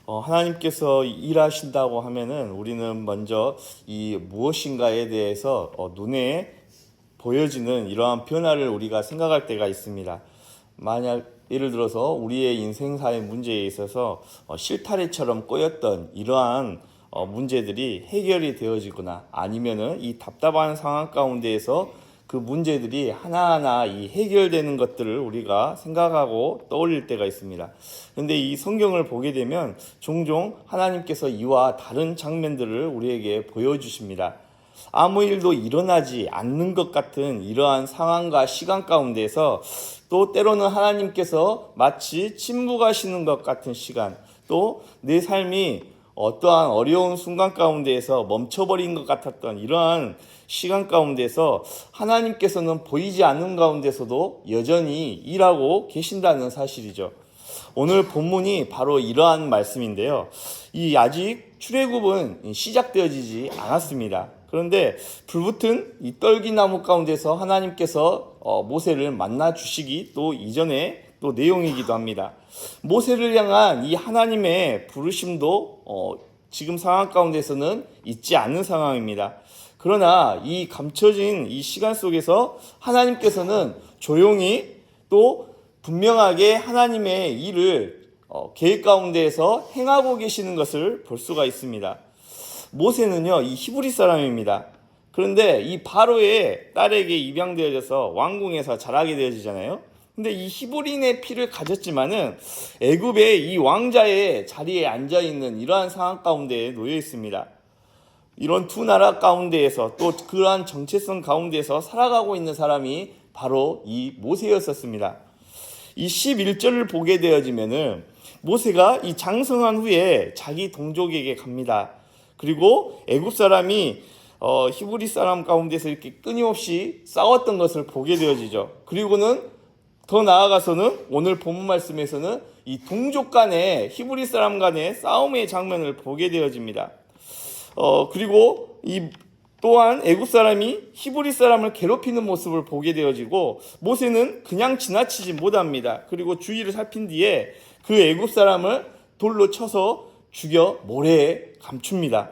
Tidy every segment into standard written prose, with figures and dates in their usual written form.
하나님께서 일하신다고 하면은 우리는 먼저 이 무엇인가에 대해서 눈에 보여지는 이러한 변화를 우리가 생각할 때가 있습니다. 만약 예를 들어서 우리의 인생사의 문제에 있어서 실타래처럼 꼬였던 이러한 문제들이 해결이 되어지거나 아니면은 이 답답한 상황 가운데에서 그 문제들이 하나하나 이 해결되는 것들을 우리가 생각하고 떠올릴 때가 있습니다. 그런데 이 성경을 보게 되면 종종 하나님께서 이와 다른 장면들을 우리에게 보여주십니다. 아무 일도 일어나지 않는 것 같은 이러한 상황과 시간 가운데서 또 때로는 하나님께서 마치 침묵하시는 것 같은 시간, 또 내 삶이 어떠한 어려운 순간 가운데에서 멈춰버린 것 같았던 이러한 시간 가운데서 하나님께서는 보이지 않는 가운데서도 여전히 일하고 계신다는 사실이죠. 오늘 본문이 바로 이러한 말씀인데요. 이 아직 출애굽은 시작되어지지 않았습니다. 그런데 불붙은 이 떨기나무 가운데서 하나님께서 모세를 만나 주시기 또 이전에 또 내용이기도 합니다. 모세를 향한 이 하나님의 부르심도 지금 상황 가운데서는 있지 않은 상황입니다. 그러나 이 감춰진 이 시간 속에서 하나님께서는 조용히 또 분명하게 하나님의 일을 계획 가운데에서 행하고 계시는 것을 볼 수가 있습니다. 모세는요, 이 히브리 사람입니다. 그런데 이 바로의 딸에게 입양되어져서 왕궁에서 자라게 되어지잖아요. 근데 이 히브리인의 피를 가졌지만은 애굽의 이 왕자의 자리에 앉아 있는 이러한 상황 가운데에 놓여 있습니다. 이런 두 나라 가운데에서 또 그러한 정체성 가운데에서 살아가고 있는 사람이 바로 이 모세였었습니다. 이 11절을 보게 되어지면은 모세가 이 장성한 후에 자기 동족에게 갑니다. 그리고 애굽 사람이 히브리 사람 가운데서 이렇게 끊임없이 싸웠던 것을 보게 되어지죠. 그리고는 더 나아가서는 오늘 본문 말씀에서는 이 동족 간의 히브리 사람 간의 싸움의 장면을 보게 되어집니다. 그리고 이 또한 애굽 사람이 히브리 사람을 괴롭히는 모습을 보게 되어지고 모세는 그냥 지나치지 못합니다. 그리고 주위를 살핀 뒤에 그 애굽 사람을 돌로 쳐서 죽여 모래에 감춥니다.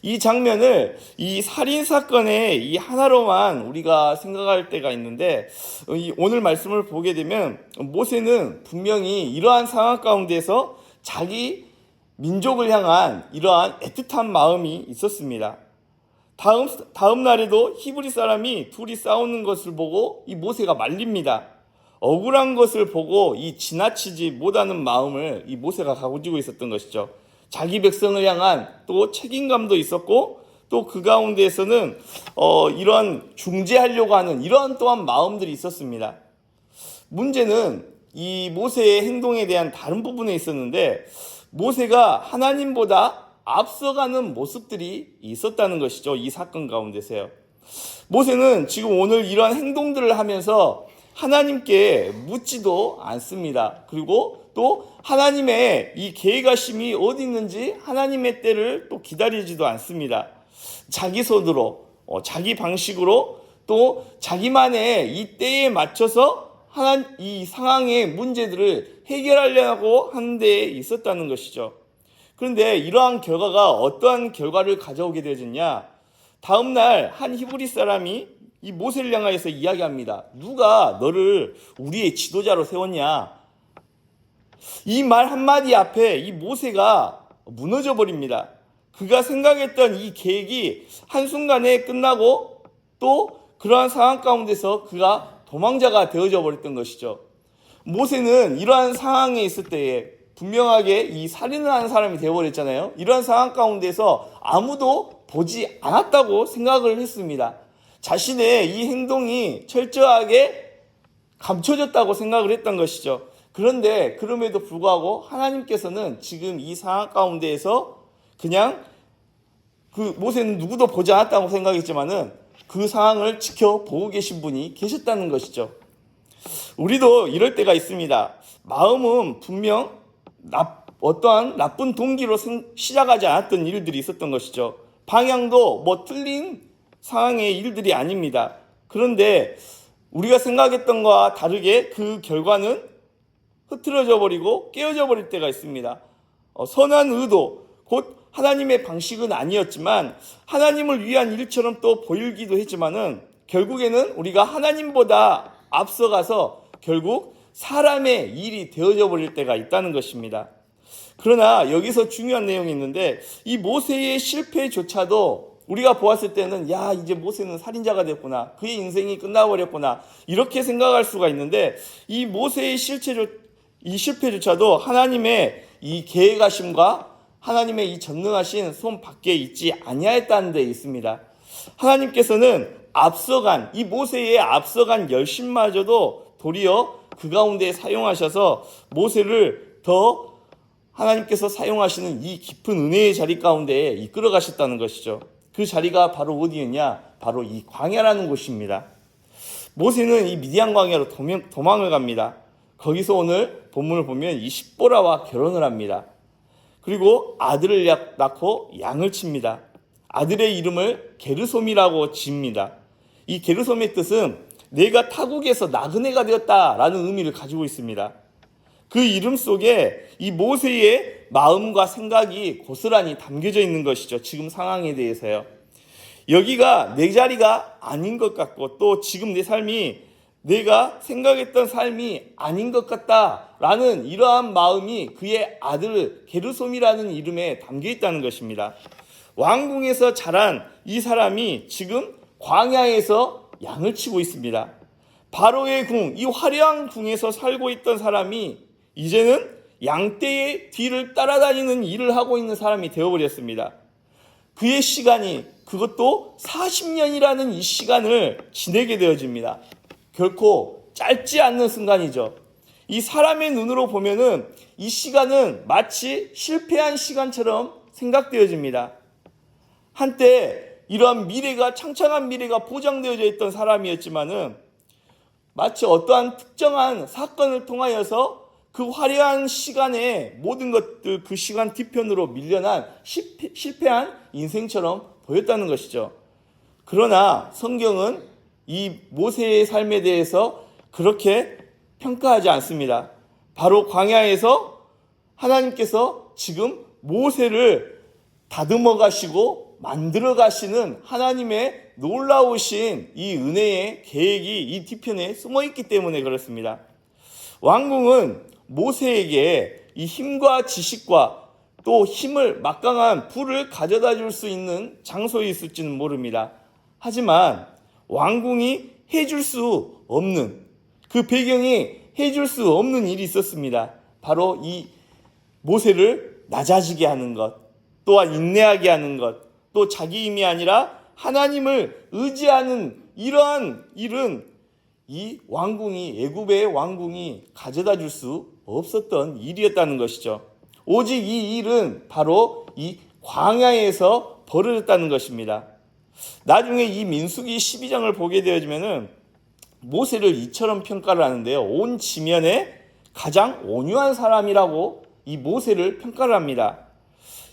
이 장면을 이 살인 사건의 이 하나로만 우리가 생각할 때가 있는데 오늘 말씀을 보게 되면 모세는 분명히 이러한 상황 가운데서 자기 민족을 향한 이러한 애틋한 마음이 있었습니다. 다음 날에도 히브리 사람이 둘이 싸우는 것을 보고 이 모세가 말립니다. 억울한 것을 보고 이 지나치지 못하는 마음을 이 모세가 가지고 있었던 것이죠. 자기 백성을 향한 또 책임감도 있었고 또 그 가운데에서는 이러한 중재하려고 하는 이러한 또한 마음들이 있었습니다. 문제는 이 모세의 행동에 대한 다른 부분에 있었는데 모세가 하나님보다 앞서가는 모습들이 있었다는 것이죠. 이 사건 가운데서요. 모세는 지금 오늘 이러한 행동들을 하면서 하나님께 묻지도 않습니다. 그리고 또 하나님의 이 계획하심이 어디 있는지 하나님의 때를 또 기다리지도 않습니다. 자기 손으로 자기 방식으로 또 자기만의 이 때에 맞춰서 이 상황의 문제들을 해결하려고 하는 데에 있었다는 것이죠. 그런데 이러한 결과가 어떠한 결과를 가져오게 되었냐? 다음 날 한 히브리 사람이 이 모세를 향하여서 이야기합니다. 누가 너를 우리의 지도자로 세웠냐? 이 말 한마디 앞에 이 모세가 무너져 버립니다. 그가 생각했던 이 계획이 한순간에 끝나고 또 그러한 상황 가운데서 그가 도망자가 되어져 버렸던 것이죠. 모세는 이러한 상황에 있을 때에 분명하게 이 살인을 하는 사람이 되어버렸잖아요. 이러한 상황 가운데서 아무도 보지 않았다고 생각을 했습니다. 자신의 이 행동이 철저하게 감춰졌다고 생각을 했던 것이죠. 그런데 그럼에도 불구하고 하나님께서는 지금 이 상황 가운데에서 그냥 그 모세는 누구도 보지 않았다고 생각했지만은 그 상황을 지켜보고 계신 분이 계셨다는 것이죠. 우리도 이럴 때가 있습니다. 마음은 분명 어떠한 나쁜 동기로 시작하지 않았던 일들이 있었던 것이죠. 방향도 틀린 상황의 일들이 아닙니다. 그런데 우리가 생각했던 것과 다르게 그 결과는 흐트러져 버리고 깨어져 버릴 때가 있습니다. 선한 의도, 곧 하나님의 방식은 아니었지만 하나님을 위한 일처럼 또 보이기도 했지만은 결국에는 우리가 하나님보다 앞서가서 결국 사람의 일이 되어져 버릴 때가 있다는 것입니다. 그러나 여기서 중요한 내용이 있는데 이 모세의 실패조차도 우리가 보았을 때는 야, 이제 모세는 살인자가 됐구나, 그의 인생이 끝나버렸구나, 이렇게 생각할 수가 있는데 이 모세의 실패조차도 하나님의 이 계획하심과 하나님의 이 전능하신 손 밖에 있지 아니하였다는 데 있습니다. 하나님께서는 앞서간 이 모세의 앞서간 열심마저도 도리어 그 가운데 사용하셔서 모세를 더 하나님께서 사용하시는 이 깊은 은혜의 자리 가운데에 이끌어 가셨다는 것이죠. 그 자리가 바로 어디였냐? 바로 이 광야라는 곳입니다. 모세는 이 미디안 광야로 도망을 갑니다. 거기서 오늘 본문을 보면 이 십보라와 결혼을 합니다. 그리고 아들을 낳고 양을 칩니다. 아들의 이름을 게르솜이라고 지읍니다. 이 게르솜의 뜻은 내가 타국에서 나그네가 되었다라는 의미를 가지고 있습니다. 그 이름 속에 이 모세의 마음과 생각이 고스란히 담겨져 있는 것이죠. 지금 상황에 대해서요. 여기가 내 자리가 아닌 것 같고 또 지금 내 삶이 내가 생각했던 삶이 아닌 것 같다라는 이러한 마음이 그의 아들 게르솜이라는 이름에 담겨 있다는 것입니다. 왕궁에서 자란 이 사람이 지금 광야에서 양을 치고 있습니다. 바로의 궁, 이 화려한 궁에서 살고 있던 사람이 이제는 양떼의 뒤를 따라다니는 일을 하고 있는 사람이 되어버렸습니다. 그의 시간이 그것도 40년이라는 이 시간을 지내게 되어집니다. 결코 짧지 않는 순간이죠. 이 사람의 눈으로 보면은 이 시간은 마치 실패한 시간처럼 생각되어집니다. 한때 이러한 미래가, 창창한 미래가 보장되어져 있던 사람이었지만은 마치 어떠한 특정한 사건을 통하여서 그 화려한 시간에 모든 것들 그 시간 뒤편으로 밀려난 실패한 인생처럼 보였다는 것이죠. 그러나 성경은 이 모세의 삶에 대해서 그렇게 평가하지 않습니다. 바로 광야에서 하나님께서 지금 모세를 다듬어 가시고 만들어 가시는 하나님의 놀라우신 이 은혜의 계획이 이 뒤편에 숨어 있기 때문에 그렇습니다. 왕궁은 모세에게 이 힘과 지식과 또 힘을 막강한 불을 가져다 줄 수 있는 장소에 있을지는 모릅니다. 하지만 왕궁이 해줄 수 없는, 그 배경이 해줄 수 없는 일이 있었습니다. 바로 이 모세를 낮아지게 하는 것, 또한 인내하게 하는 것, 또 자기 힘이 아니라 하나님을 의지하는 이러한 일은 이 왕궁이, 애굽의 왕궁이 가져다 줄 수 없었던 일이었다는 것이죠. 오직 이 일은 바로 이 광야에서 벌어졌다는 것입니다. 나중에 이 민수기 12장을 보게 되어지면은 모세를 이처럼 평가를 하는데요. 온 지면에 가장 온유한 사람이라고 이 모세를 평가를 합니다.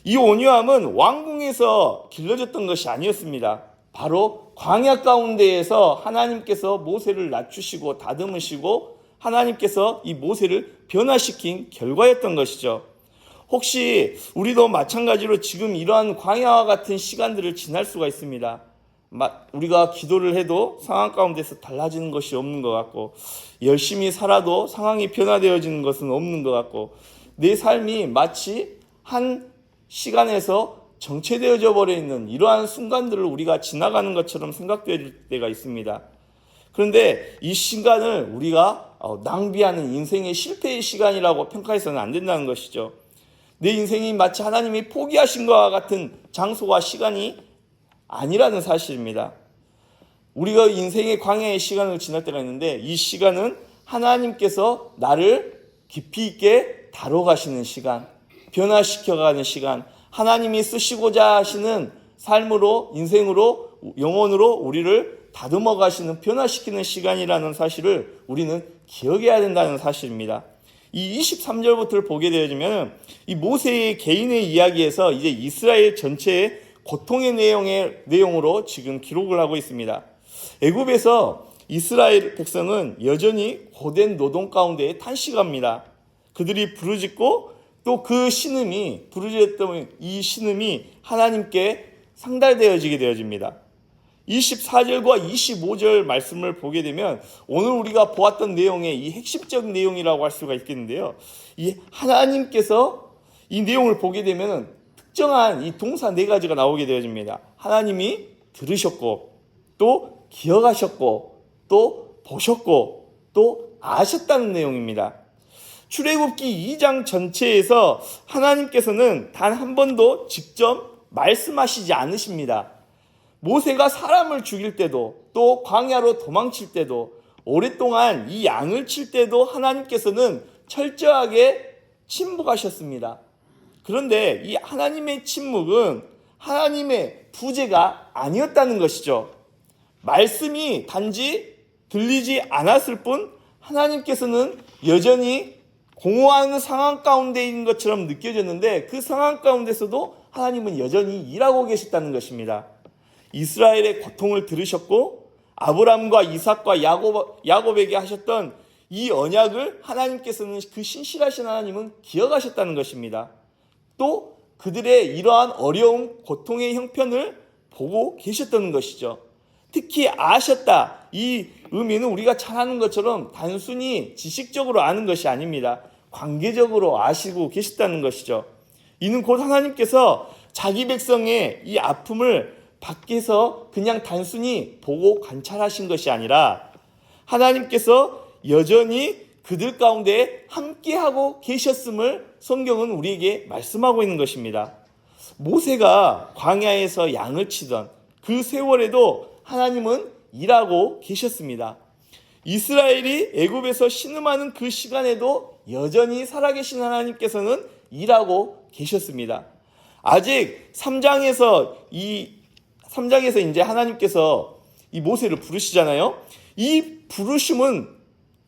이 온유함은 왕궁에서 길러졌던 것이 아니었습니다. 바로 광야 가운데에서 하나님께서 모세를 낮추시고 다듬으시고 하나님께서 이 모세를 변화시킨 결과였던 것이죠. 혹시 우리도 마찬가지로 지금 이러한 광야와 같은 시간들을 지날 수가 있습니다. 우리가 기도를 해도 상황 가운데서 달라지는 것이 없는 것 같고, 열심히 살아도 상황이 변화되어지는 것은 없는 것 같고, 내 삶이 마치 한 시간에서 정체되어져 버려 있는 이러한 순간들을 우리가 지나가는 것처럼 생각될 때가 있습니다. 그런데 이 시간을 우리가 낭비하는 인생의 실패의 시간이라고 평가해서는 안 된다는 것이죠. 내 인생이 마치 하나님이 포기하신 것과 같은 장소와 시간이 아니라는 사실입니다. 우리가 인생의 광야의 시간을 지날 때가 있는데 이 시간은 하나님께서 나를 깊이 있게 다뤄가시는 시간, 변화시켜가는 시간, 하나님이 쓰시고자 하시는 삶으로, 인생으로, 영혼으로 우리를 다듬어 가시는, 변화시키는 시간이라는 사실을 우리는 기억해야 된다는 사실입니다. 이 23절부터를 보게 되어지면 이 모세의 개인의 이야기에서 이제 이스라엘 전체의 고통의 내용으로 지금 기록을 하고 있습니다. 애굽에서 이스라엘 백성은 여전히 고된 노동 가운데 탄식합니다. 그들이 부르짖고 또 그 신음이 부르짖었던 이 신음이 하나님께 상달되어지게 되어집니다. 24절과 25절 말씀을 보게 되면 오늘 우리가 보았던 내용의 이 핵심적 내용이라고 할 수가 있겠는데요. 이 하나님께서 이 내용을 보게 되면 특정한 이 동사 네 가지가 나오게 되어집니다. 하나님이 들으셨고, 또 기억하셨고, 또 보셨고, 또 아셨다는 내용입니다. 출애굽기 2장 전체에서 하나님께서는 단 한 번도 직접 말씀하시지 않으십니다. 모세가 사람을 죽일 때도, 또 광야로 도망칠 때도, 오랫동안 이 양을 칠 때도 하나님께서는 철저하게 침묵하셨습니다. 그런데 이 하나님의 침묵은 하나님의 부재가 아니었다는 것이죠. 말씀이 단지 들리지 않았을 뿐 하나님께서는 여전히 공허한 상황 가운데 있는 것처럼 느껴졌는데, 그 상황 가운데서도 하나님은 여전히 일하고 계셨다는 것입니다. 이스라엘의 고통을 들으셨고, 아브람과 이삭과 야곱에게 하셨던 이 언약을 하나님께서는, 그 신실하신 하나님은 기억하셨다는 것입니다. 또 그들의 이러한 어려움, 고통의 형편을 보고 계셨다는 것이죠. 특히 아셨다, 이 의미는 우리가 잘 아는 것처럼 단순히 지식적으로 아는 것이 아닙니다. 관계적으로 아시고 계셨다는 것이죠. 이는 곧 하나님께서 자기 백성의 이 아픔을 밖에서 그냥 단순히 보고 관찰하신 것이 아니라 하나님께서 여전히 그들 가운데 함께하고 계셨음을 성경은 우리에게 말씀하고 있는 것입니다. 모세가 광야에서 양을 치던 그 세월에도 하나님은 일하고 계셨습니다. 이스라엘이 애굽에서 신음하는 그 시간에도 여전히 살아계신 하나님께서는 일하고 계셨습니다. 아직 3장에서 이제 하나님께서 이 모세를 부르시잖아요. 이 부르심은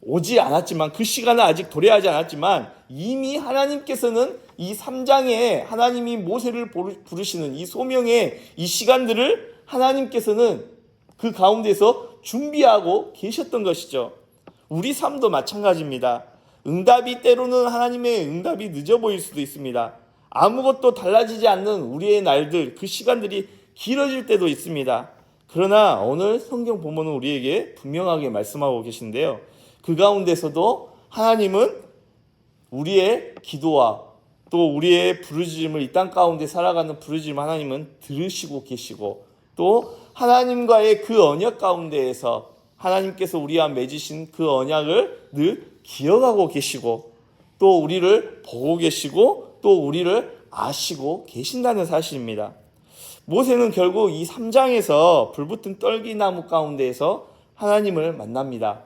오지 않았지만, 그 시간은 아직 도래하지 않았지만, 이미 하나님께서는 이 3장에 하나님이 모세를 부르시는 이 소명의 이 시간들을 하나님께서는 그 가운데서 준비하고 계셨던 것이죠. 우리 삶도 마찬가지입니다. 응답이 때로는 하나님의 응답이 늦어 보일 수도 있습니다. 아무것도 달라지지 않는 우리의 날들, 그 시간들이 길어질 때도 있습니다. 그러나 오늘 성경 본문은 우리에게 분명하게 말씀하고 계신데요. 그 가운데서도 하나님은 우리의 기도와 또 우리의 부르짖음을, 이 땅 가운데 살아가는 부르짖음 하나님은 들으시고 계시고, 또 하나님과의 그 언약 가운데에서 하나님께서 우리와 맺으신 그 언약을 늘 기억하고 계시고, 또 우리를 보고 계시고, 또 우리를 아시고 계신다는 사실입니다. 모세는 결국 이 3장에서 불붙은 떨기나무 가운데에서 하나님을 만납니다.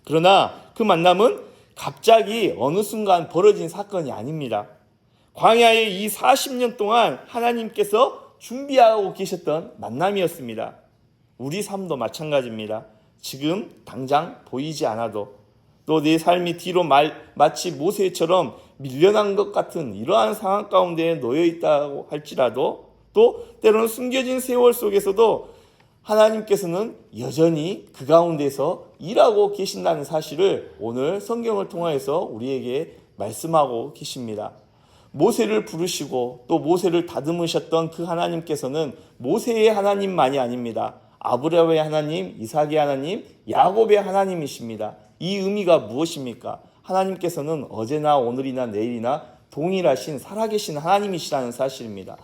그러나 그 만남은 갑자기 어느 순간 벌어진 사건이 아닙니다. 광야의 이 40년 동안 하나님께서 준비하고 계셨던 만남이었습니다. 우리 삶도 마찬가지입니다. 지금 당장 보이지 않아도, 또 내 삶이 뒤로 마치 모세처럼 밀려난 것 같은 이러한 상황 가운데 놓여 있다고 할지라도, 또 때로는 숨겨진 세월 속에서도 하나님께서는 여전히 그 가운데서 일하고 계신다는 사실을 오늘 성경을 통해서 우리에게 말씀하고 계십니다. 모세를 부르시고 또 모세를 다듬으셨던 그 하나님께서는 모세의 하나님만이 아닙니다. 아브라함의 하나님, 이삭의 하나님, 야곱의 하나님이십니다. 이 의미가 무엇입니까? 하나님께서는 어제나 오늘이나 내일이나 동일하신 살아계신 하나님이시라는 사실입니다.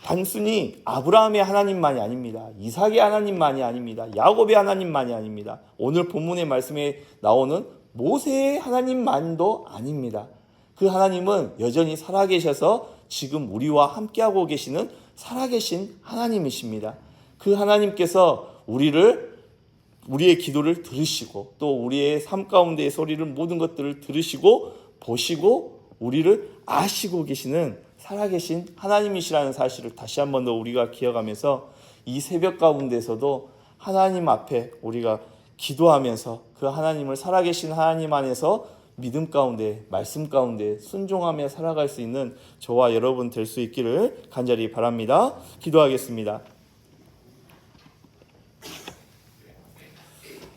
단순히 아브라함의 하나님만이 아닙니다. 이삭의 하나님만이 아닙니다. 야곱의 하나님만이 아닙니다. 오늘 본문의 말씀에 나오는 모세의 하나님만도 아닙니다. 그 하나님은 여전히 살아계셔서 지금 우리와 함께하고 계시는 살아계신 하나님이십니다. 그 하나님께서 우리의 기도를 들으시고, 또 우리의 삶 가운데의 소리를, 모든 것들을 들으시고 보시고 우리를 아시고 계시는 살아계신 하나님이시라는 사실을 다시 한 번 더 우리가 기억하면서 이 새벽 가운데서도 하나님 앞에 우리가 기도하면서 그 하나님을, 살아계신 하나님 안에서 믿음 가운데, 말씀 가운데 순종하며 살아갈 수 있는 저와 여러분 될 수 있기를 간절히 바랍니다. 기도하겠습니다.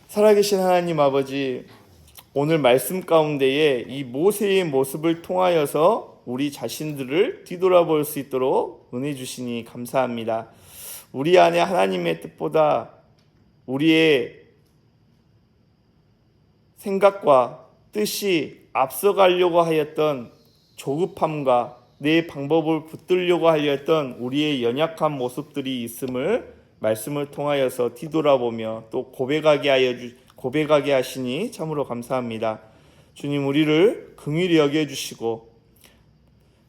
살아계신 하나님 아버지, 오늘 말씀 가운데에 이 모세의 모습을 통하여서 우리 자신들을 뒤돌아볼 수 있도록 은혜 주시니 감사합니다. 우리 안에 하나님의 뜻보다 우리의 생각과 뜻이 앞서가려고 하였던 조급함과 내 방법을 붙들려고 하였던 우리의 연약한 모습들이 있음을 말씀을 통하여서 뒤돌아보며 또 고백하게 하시니 참으로 감사합니다. 주님, 우리를 긍휼히 여겨주시고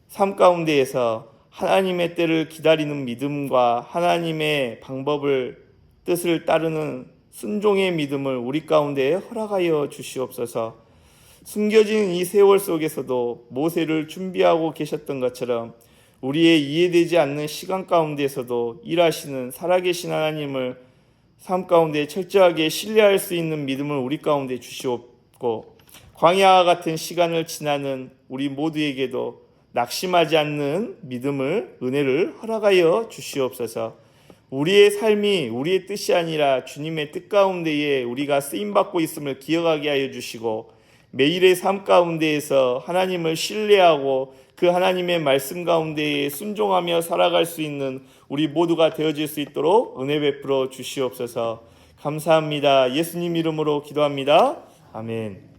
삶 가운데에서 하나님의 때를 기다리는 믿음과 하나님의 방법을 뜻을 따르는 순종의 믿음을 우리 가운데 허락하여 주시옵소서. 숨겨진 이 세월 속에서도 모세를 준비하고 계셨던 것처럼 우리의 이해되지 않는 시간 가운데서도 일하시는 살아계신 하나님을 삶 가운데 철저하게 신뢰할 수 있는 믿음을 우리 가운데 주시옵고, 광야와 같은 시간을 지나는 우리 모두에게도 낙심하지 않는 믿음을, 은혜를 허락하여 주시옵소서. 우리의 삶이 우리의 뜻이 아니라 주님의 뜻 가운데에 우리가 쓰임받고 있음을 기억하게 하여 주시고, 매일의 삶 가운데에서 하나님을 신뢰하고 그 하나님의 말씀 가운데에 순종하며 살아갈 수 있는 우리 모두가 되어질 수 있도록 은혜 베풀어 주시옵소서. 감사합니다. 예수님 이름으로 기도합니다. 아멘.